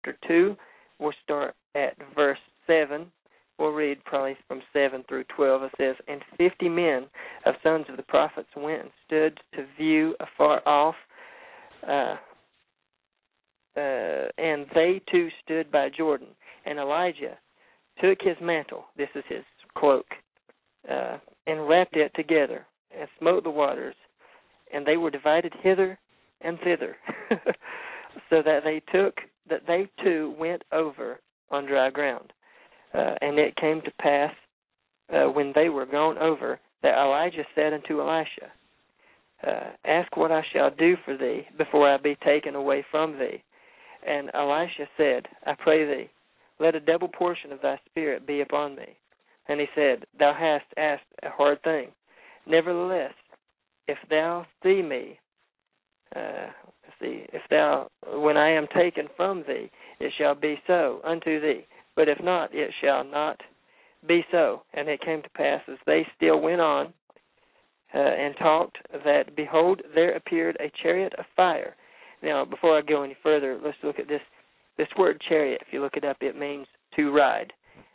chapter 2. We'll start at verse 7. We'll read probably from 7 through 12. It says, "And 50 men of sons of the prophets went and stood to view afar off, and they too stood by Jordan. And Elijah took his mantle," this is his cloak, "and wrapped it together, and smote the waters, and they were divided hither and thither, so that they too went over on dry ground. And it came to pass, when they were gone over, that Elijah said unto Elisha, Ask what I shall do for thee before I be taken away from thee. And Elisha said, I pray thee, let a double portion of thy spirit be upon me. And he said, Thou hast asked a hard thing. Nevertheless, if thou see me, when I am taken from thee, it shall be so unto thee. But if not, it shall not be so. And it came to pass, as they still went on and talked, that, behold, there appeared a chariot of fire. Now, before I go any further, let's look at this. This word chariot, if you look it up, it means to ride.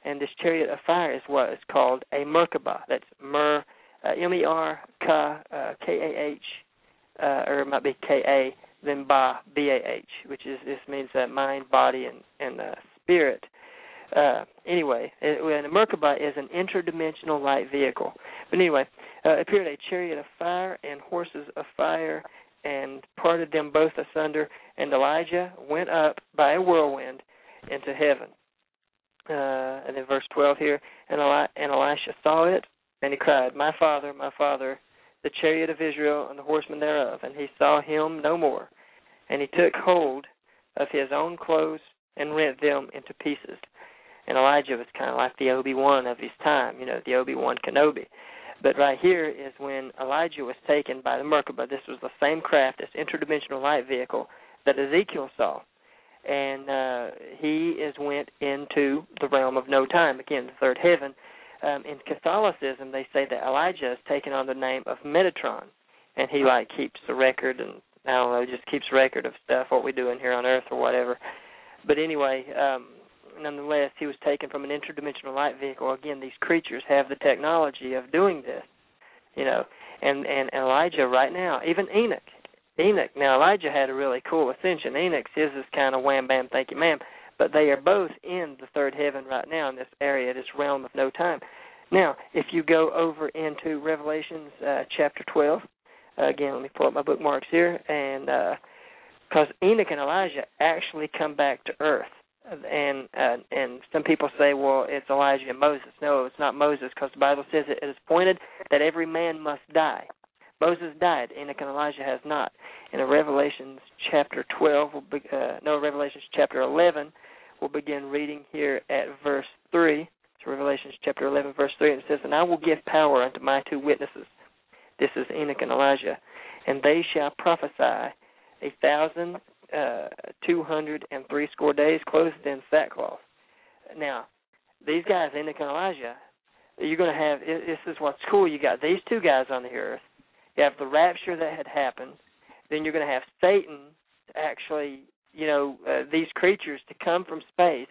And this chariot of fire is what is called a Merkabah. That's M-E-R-K-A-H, or it might be K-A, then Ba, B-A-H, which is, this means mind, body, and spirit. Anyway, a Merkabah is an interdimensional light vehicle. But anyway, appeared a chariot of fire and horses of fire, and parted them both asunder, and Elijah went up by a whirlwind into heaven. And then verse 12 here, and Elisha saw it, and he cried, My father, the chariot of Israel and the horsemen thereof. And he saw him no more. And he took hold of his own clothes and rent them into pieces. And Elijah was kind of like the Obi-Wan of his time, the Obi-Wan Kenobi. But right here is when Elijah was taken by the Merkabah. This was the same craft, this interdimensional light vehicle that Ezekiel saw. And he went into the realm of no time, again, the third heaven. In Catholicism, they say that Elijah has taken on the name of Metatron. And he, keeps a record, and I don't know, just keeps record of stuff, what we're doing here on Earth or whatever. But anyway, nonetheless, he was taken from an interdimensional light vehicle. Again, these creatures have the technology of doing this, And Elijah right now, even Enoch. Now Elijah had a really cool ascension. Enoch's his is kind of wham, bam, thank you, ma'am. But they are both in the third heaven right now in this area, this realm of no time. Now, if you go over into Revelations chapter 12, again, let me pull up my bookmarks here, and because Enoch and Elijah actually come back to earth. And some people say, well, it's Elijah and Moses. No, it's not Moses, because the Bible says it is appointed that every man must die. Moses died. Enoch and Elijah has not. In Revelations chapter 11, we'll begin reading here at verse 3. It's Revelations chapter 11, verse 3, and it says, And I will give power unto my two witnesses. This is Enoch and Elijah. And they shall prophesy 1,260 days, clothed in sackcloth. Now, these guys, Enoch and Elijah, you're going to have, this is what's cool, you got these two guys on the earth. You have the rapture that had happened. Then you're going to have Satan, actually, these creatures to come from space.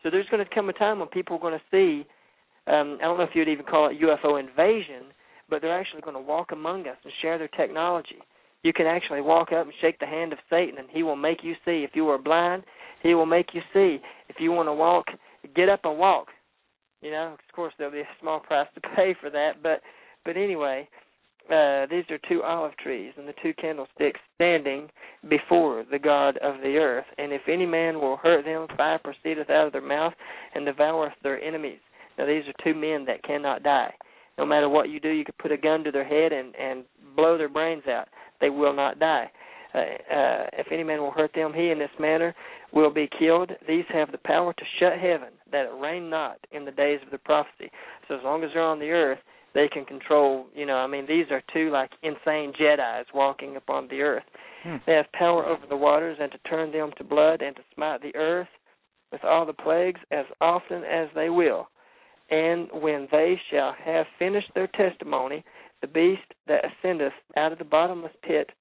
So there's going to come a time when people are going to see, I don't know if you'd even call it UFO invasion, but they're actually going to walk among us and share their technology. You can actually walk up and shake the hand of Satan, and he will make you see. If you are blind, he will make you see. If you want to walk, get up and walk. Of course, there'll be a small price to pay for that. But anyway, these are two olive trees and the two candlesticks standing before the God of the earth. And if any man will hurt them, fire proceedeth out of their mouth and devoureth their enemies. Now, these are two men that cannot die. No matter what you do, you could put a gun to their head and blow their brains out. They will not die. If any man will hurt them, he in this manner will be killed. These have the power to shut heaven, that it rain not in the days of the prophecy. So as long as they're on the earth, they can control, these are two insane Jedis walking upon the earth. They have power over the waters and to turn them to blood and to smite the earth with all the plagues as often as they will. And when they shall have finished their testimony, the beast that ascendeth out of the bottomless pit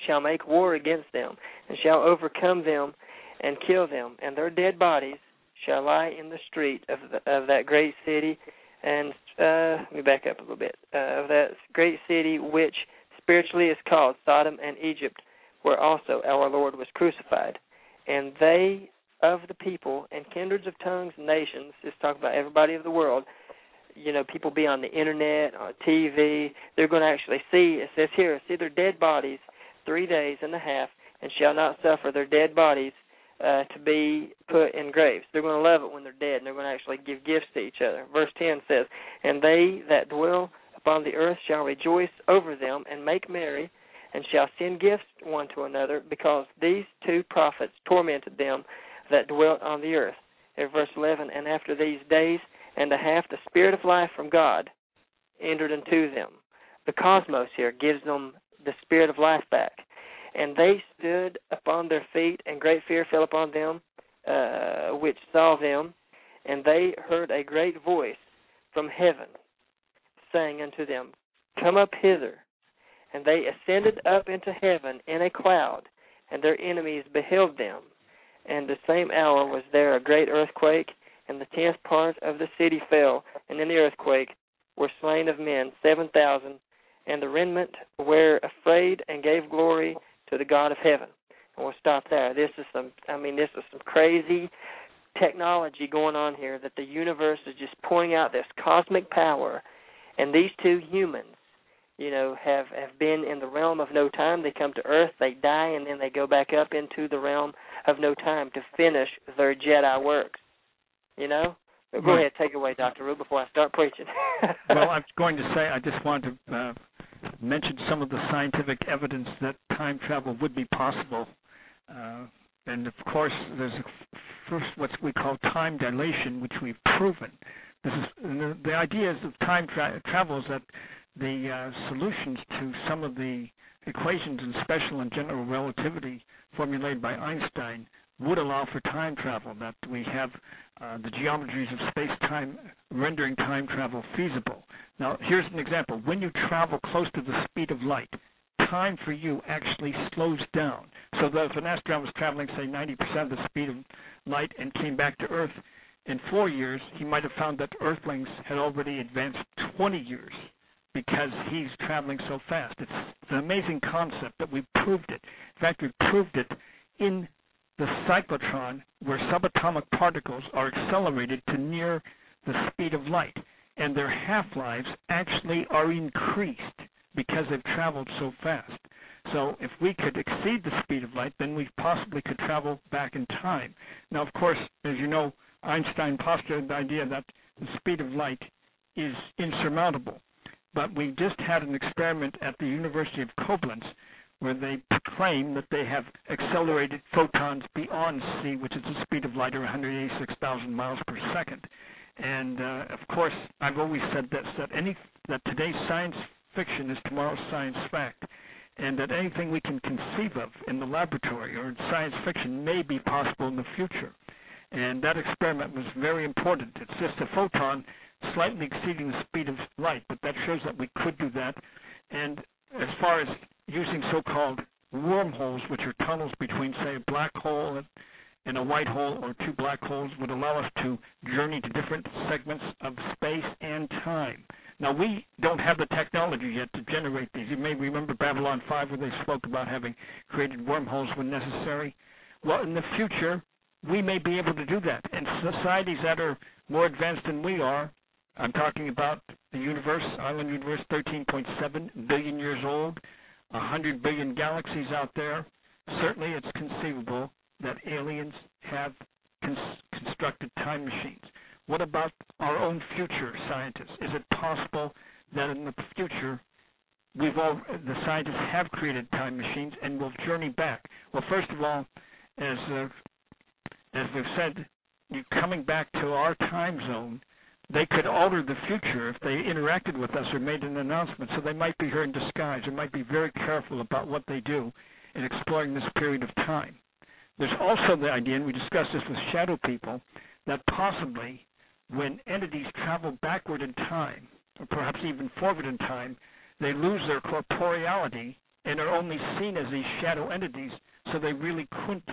shall make war against them, and shall overcome them, and kill them, and their dead bodies shall lie in the street of that great city. And let me back up a little bit. Of that great city, which spiritually is called Sodom and Egypt, where also our Lord was crucified. And they of the people and kindreds of tongues and nations, just talk about everybody of the world, people be on the internet, on TV, they're going to actually see, it says here, see their dead bodies 3 days and a half, and shall not suffer their dead bodies to be put in graves. They're going to love it when they're dead, and they're going to actually give gifts to each other. Verse 10 says, and they that dwell upon the earth shall rejoice over them and make merry, and shall send gifts one to another, because these two prophets tormented them that dwelt on the earth. In verse 11, and after these days and a half, the Spirit of life from God entered into them. The cosmos here gives them the Spirit of life back. And they stood upon their feet, and great fear fell upon them which saw them. And they heard a great voice from heaven, saying unto them, come up hither. And they ascended up into heaven in a cloud, and their enemies beheld them. And the same hour was there a great earthquake, and the 10th part of the city fell, and in the earthquake were slain of men 7,000, and the remnant were afraid and gave glory to the God of heaven. And we'll stop there. This is some crazy technology going on here, that the universe is just pouring out this cosmic power, and these two humans, have been in the realm of no time. They come to Earth, they die, and then they go back up into the realm of no time to finish their Jedi works. Go ahead, take it away, Dr. Rue, before I start preaching. Well, I was going to say, I just wanted to mention some of the scientific evidence that time travel would be possible. And, of course, there's first what we call time dilation, which we've proven. This is the ideas of time travel is that the solutions to some of the equations in special and general relativity formulated by Einstein would allow for time travel, that we have the geometries of space-time rendering time travel feasible. Now, here's an example. When you travel close to the speed of light, time for you actually slows down. So that if an astronaut was traveling, say, 90% of the speed of light and came back to Earth in 4 years, he might have found that Earthlings had already advanced 20 years because he's traveling so fast. It's an amazing concept that we've proved it. In fact, we've proved it in the cyclotron, where subatomic particles are accelerated to near the speed of light, and their half-lives actually are increased because they've traveled so fast. So if we could exceed the speed of light, then we possibly could travel back in time. Now, of course, as you know, Einstein postulated the idea that the speed of light is insurmountable. But we just had an experiment at the University of Koblenz where they claim that they have accelerated photons beyond c, which is the speed of light, or 186,000 miles per second. And, of course, I've always said this, that today's science fiction is tomorrow's science fact, and that anything we can conceive of in the laboratory or in science fiction may be possible in the future. And that experiment was very important. It's just a photon slightly exceeding the speed of light, but that shows that we could do that. And as far as using so-called wormholes, which are tunnels between, say, a black hole and a white hole, or two black holes, would allow us to journey to different segments of space and time. Now, we don't have the technology yet to generate these. You may remember Babylon 5, where they spoke about having created wormholes when necessary. Well, in the future, we may be able to do that. And societies that are more advanced than we are, I'm talking about the universe, island universe, 13.7 billion years old, 100 billion galaxies out there. Certainly it's conceivable that aliens have constructed time machines. What about our own future scientists? Is it possible that in the future the scientists have created time machines and will journey back? Well, first of all, as we've said, coming back to our time zone, they could alter the future if they interacted with us or made an announcement, so they might be here in disguise. They might be very careful about what they do in exploring this period of time. There's also the idea, and we discussed this with shadow people, that possibly when entities travel backward in time, or perhaps even forward in time, they lose their corporeality and are only seen as these shadow entities, so they really couldn't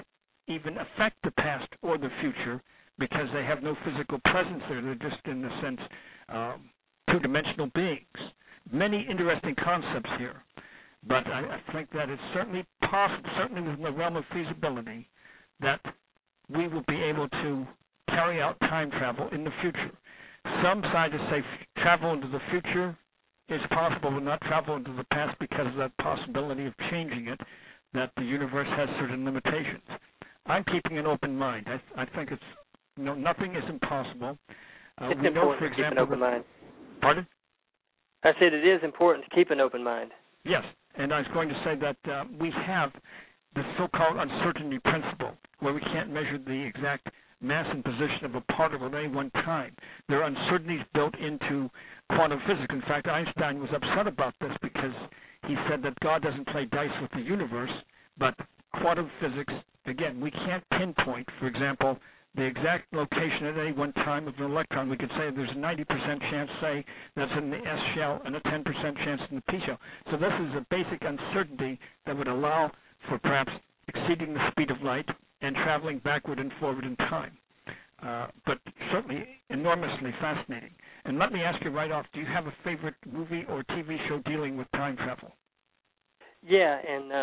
even affect the past or the future because they have no physical presence there. They're just, in a sense, two-dimensional beings. Many interesting concepts here, but I think that it's certainly possible, certainly within the realm of feasibility, that we will be able to carry out time travel in the future. Some scientists say travel into the future is possible, but not travel into the past because of that possibility of changing it, that the universe has certain limitations. I'm keeping an open mind. I think it's, nothing is impossible. It's important to keep an open mind. Pardon? I said it is important to keep an open mind. Yes, and I was going to say that we have the so-called uncertainty principle, where we can't measure the exact mass and position of a particle at any one time. There are uncertainties built into quantum physics. In fact, Einstein was upset about this because he said that God doesn't play dice with the universe, but quantum physics, again, we can't pinpoint, for example, the exact location at any one time of an electron. We could say there's a 90% chance, say, that's in the S shell and a 10% chance in the P shell. So this is a basic uncertainty that would allow for perhaps exceeding the speed of light and traveling backward and forward in time. But certainly enormously fascinating. And let me ask you right off, do you have a favorite movie or TV show dealing with time travel? Yeah, and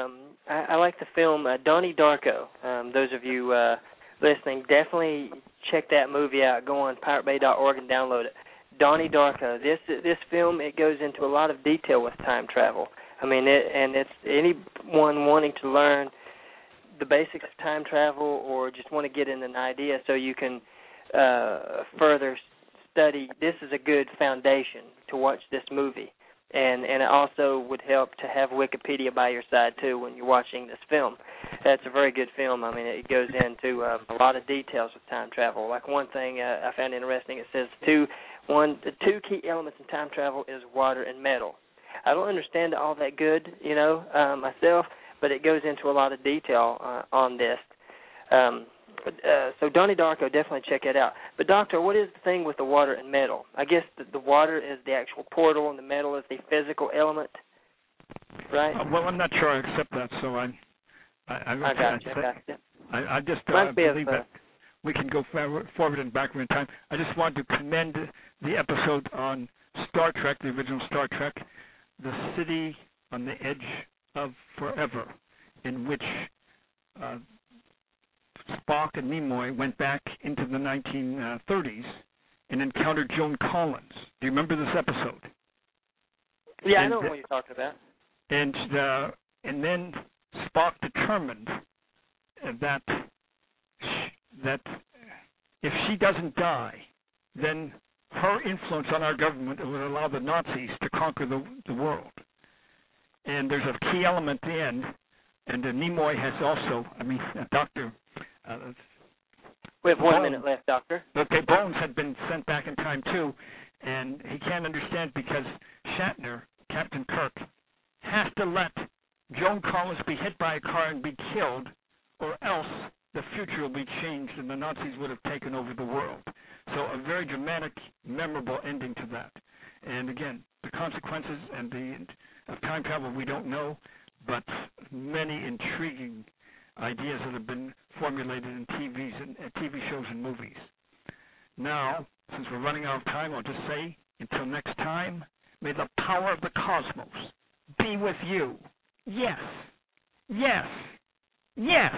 I like the film Donnie Darko. Those of you listening, definitely check that movie out. Go on piratebay.org and download it. Donnie Darko. This film, it goes into a lot of detail with time travel. I mean, it's anyone wanting to learn the basics of time travel or just want to get in an idea so you can further study. This is a good foundation to watch this movie. And it also would help to have Wikipedia by your side, too, when you're watching this film. That's a very good film. I mean, it goes into a lot of details with time travel. Like one thing I found interesting, it says the two key elements in time travel is water and metal. I don't understand it all that good, myself, but it goes into a lot of detail on this. So Donnie Darko, definitely check it out. But, Doctor, what is the thing with the water and metal? I guess the water is the actual portal and the metal is the physical element, right? Well, I'm not sure I accept that, so I got you. I just believe that we can go forward and backward in time. I just want to commend the episode on Star Trek, the original Star Trek, The City on the Edge of Forever, in which Spock and Nimoy went back into the 1930s and encountered Joan Collins. Do you remember this episode? Yeah, I know what you're talking about. And then Spock determined that if she doesn't die, then her influence on our government would allow the Nazis to conquer the world. And there's a key element at the end, and Nimoy has also, Dr. We have 1 minute left, Doctor. Okay, Bones had been sent back in time, too, and he can't understand because Shatner, Captain Kirk, has to let Joan Collins be hit by a car and be killed, or else the future will be changed and the Nazis would have taken over the world. So a very dramatic, memorable ending to that. And again, the consequences of time travel we don't know, but many intriguing ideas that have been formulated in TV shows and movies. Now, since we're running out of time, I'll just say, until next time, may the power of the cosmos be with you. Yes, yes, yes.